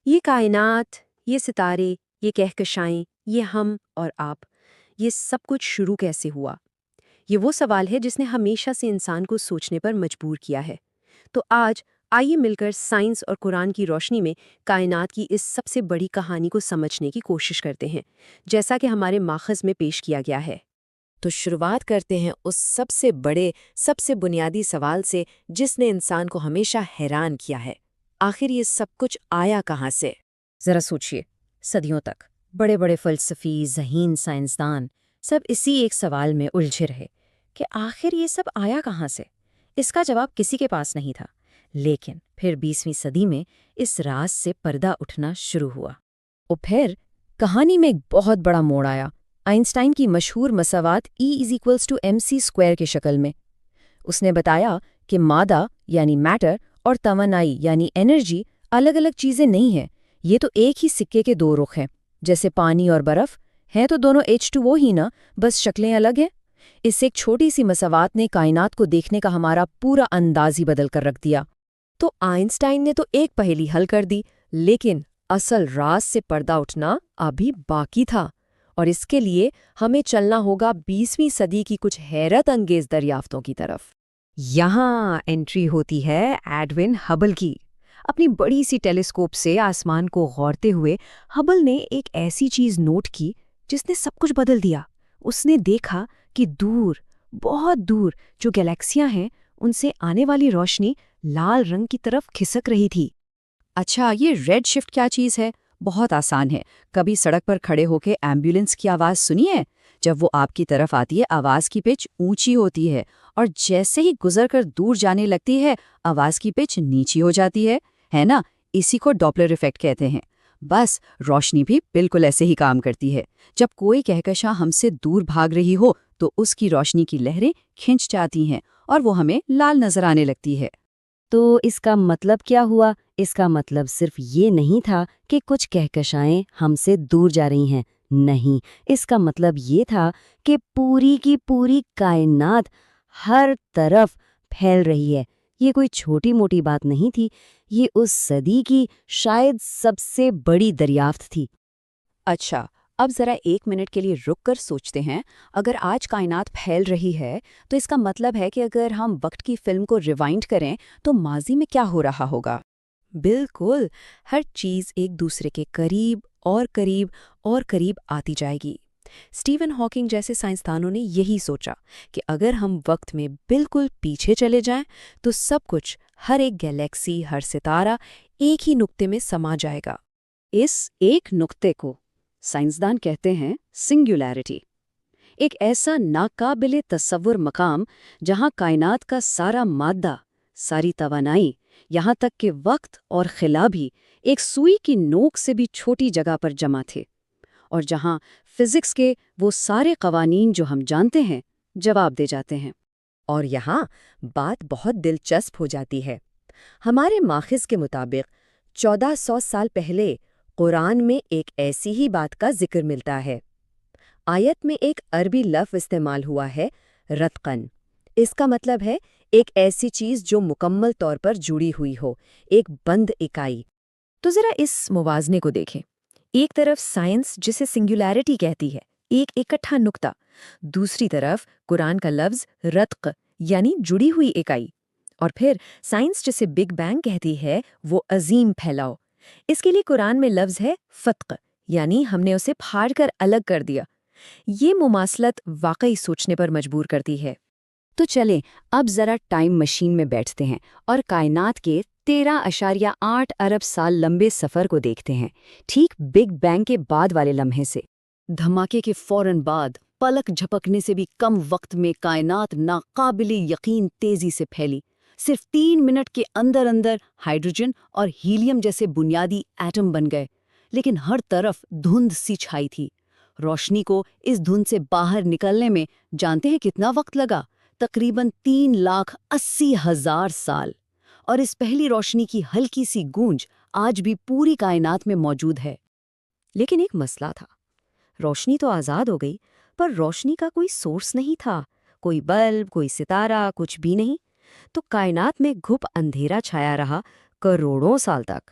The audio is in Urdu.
یہ کائنات، یہ ستارے، یہ کہکشائیں، یہ ہم اور آپ، یہ سب کچھ شروع کیسے ہوا؟ یہ وہ سوال ہے جس نے ہمیشہ سے انسان کو سوچنے پر مجبور کیا ہے۔ تو آج آئیے مل کر سائنس اور قرآن کی روشنی میں کائنات کی اس سب سے بڑی کہانی کو سمجھنے کی کوشش کرتے ہیں، جیسا کہ ہمارے ماخذ میں پیش کیا گیا ہے۔ تو شروعات کرتے ہیں اس سب سے بڑے، سب سے بنیادی سوال سے جس نے انسان کو ہمیشہ حیران کیا ہے۔ آخر یہ سب کچھ آیا کہاں سے؟ ذرا سوچئے، صدیوں تک بڑے بڑے فلسفی، ذہین سائنسدان سب اسی ایک سوال میں الجھے رہے کہ آخر یہ سب آیا کہاں سے؟ اس کا جواب کسی کے پاس نہیں تھا۔ لیکن پھر 20ویں صدی میں اس راز سے پردہ اٹھنا شروع ہوا۔ اور پھر کہانی میں ایک بہت بڑا موڑ آیا، آئنسٹائن کی مشہور مساوات E=mc² کی شکل میں۔ اس نے بتایا کہ مادہ یعنی میٹر اور توانائی یعنی انرجی الگ الگ چیزیں نہیں ہیں، یہ تو ایک ہی سکے کے دو رخ ہیں۔ جیسے پانی اور برف ہیں تو دونوں H2O ہی نا، بس شکلیں الگ ہیں۔ اس ایک چھوٹی سی مساوات نے کائنات کو دیکھنے کا ہمارا پورا انداز ہی بدل کر رکھ دیا۔ تو آئنسٹائن نے تو ایک پہیلی حل کر دی، لیکن اصل راز سے پردہ اٹھنا ابھی باقی تھا، اور اس کے لیے ہمیں چلنا ہوگا 20ویں صدی کی کچھ حیرت انگیز دریافتوں کی طرف۔ یہاں انٹری ہوتی ہے ایڈوین ہبل کی۔ اپنی بڑی سی ٹیلیسکوپ سے آسمان کو غورتے ہوئے ہبل نے ایک ایسی چیز نوٹ کی جس نے سب کچھ بدل دیا۔ اس نے دیکھا کہ دور، بہت دور جو گیلیکسیاں ہیں ان سے آنے والی روشنی لال رنگ کی طرف کھسک رہی تھی۔ اچھا، یہ ریڈ شفٹ کیا چیز ہے؟ بہت آسان ہے۔ کبھی سڑک پر کھڑے ہو کے ایمبولینس کی آواز سنی ہے؟ جب وہ آپ کی طرف آتی ہے آواز کی پچ اونچی ہوتی ہے، اور جیسے ہی گزر کر دور جانے لگتی ہے آواز کی پچ نیچی ہو جاتی ہے نا؟ اسی کو ڈاپلر ایفیکٹ کہتے ہیں۔ بس روشنی بھی بالکل ایسے ہی کام کرتی ہے۔ جب کوئی کہکشاں ہم سے دور بھاگ رہی ہو تو اس کی روشنی کی لہریں کھنچ جاتی ہیں اور وہ ہمیں لال نظر آنے لگتی ہے۔ تو اس کا مطلب کیا ہوا؟ اس کا مطلب صرف یہ نہیں تھا کہ کچھ کہکشائیں ہم سے دور جا رہی ہیں، نہیں، اس کا مطلب یہ تھا کہ پوری کی پوری کائنات ہر طرف پھیل رہی ہے۔ یہ کوئی چھوٹی موٹی بات نہیں تھی، یہ اس صدی کی شاید سب سے بڑی دریافت تھی۔ اچھا، اب ذرا 1 منٹ کے لیے رک کر سوچتے ہیں۔ اگر آج کائنات پھیل رہی ہے تو اس کا مطلب ہے کہ اگر ہم وقت کی فلم کو ریوائنڈ کریں تو ماضی میں کیا ہو رہا ہوگا؟ بالکل، ہر چیز ایک دوسرے کے قریب اور قریب اور قریب آتی جائے گی۔ اسٹیون ہاکنگ جیسے سائنسدانوں نے یہی سوچا کہ اگر ہم وقت میں بالکل پیچھے چلے جائیں تو سب کچھ، ہر ایک گیلیکسی، ہر ستارہ ایک ہی نقطے میں سما جائے گا۔ اس ایک نقطے کو سائنسدان کہتے ہیں سنگولیرٹی، ایک ایسا ناقابل تصور مقام جہاں کائنات کا سارا مادہ، ساری توانائی، یہاں تک کہ وقت اور خلا بھی ایک سوئی کی نوک سے بھی چھوٹی جگہ پر جمع تھے، اور جہاں فزکس کے وہ سارے قوانین جو ہم جانتے ہیں جواب دے جاتے ہیں۔ اور یہاں بات بہت دلچسپ ہو جاتی ہے۔ ہمارے ماخذ کے مطابق 1400 سال پہلے قرآن میں ایک ایسی ہی بات کا ذکر ملتا ہے۔ آیت میں ایک عربی لفظ استعمال ہوا ہے، رتقن۔ اس کا مطلب ہے ایک ایسی چیز جو مکمل طور پر جڑی ہوئی ہو، ایک بند اکائی۔ تو ذرا اس موازنے کو دیکھیں۔ ایک طرف سائنس جسے سنگولیرٹی کہتی ہے، ایک اکٹھا نقطہ، دوسری طرف قرآن کا لفظ رتق یعنی جڑی ہوئی اکائی، اور پھر سائنس جسے بگ بینگ کہتی ہے، وہ عظیم پھیلاؤ۔ اس کے لیے قرآن میں لفظ ہے فتق، یعنی ہم نے اسے پھاڑ کر الگ کر دیا۔ یہ مماثلت واقعی سوچنے پر مجبور کرتی ہے۔ تو چلیں اب ذرا ٹائم مشین میں بیٹھتے ہیں اور کائنات کے 13.8 ارب سال لمبے سفر کو دیکھتے ہیں، ٹھیک بگ بینگ کے بعد والے لمحے سے۔ دھماکے کے فوراً بعد پلک جھپکنے سے بھی کم وقت میں کائنات ناقابل یقین تیزی سے پھیلی۔ صرف 3 منٹ کے اندر اندر ہائیڈروجن اور ہیلیم جیسے بنیادی ایٹم بن گئے، لیکن ہر طرف دھند سی چھائی تھی۔ روشنی کو اس دھند سے باہر نکلنے میں جانتے ہیں کتنا وقت لگا؟ تقریباً 3,80,000 سال۔ اور اس پہلی روشنی کی ہلکی سی گونج آج بھی پوری کائنات میں موجود ہے۔ لیکن ایک مسئلہ تھا، روشنی تو آزاد ہو گئی، پر روشنی کا کوئی سورس نہیں تھا، کوئی بلب، کوئی ستارہ، کچھ بھی نہیں۔ تو کائنات میں گھپ اندھیرا چھایا رہا کروڑوں سال تک۔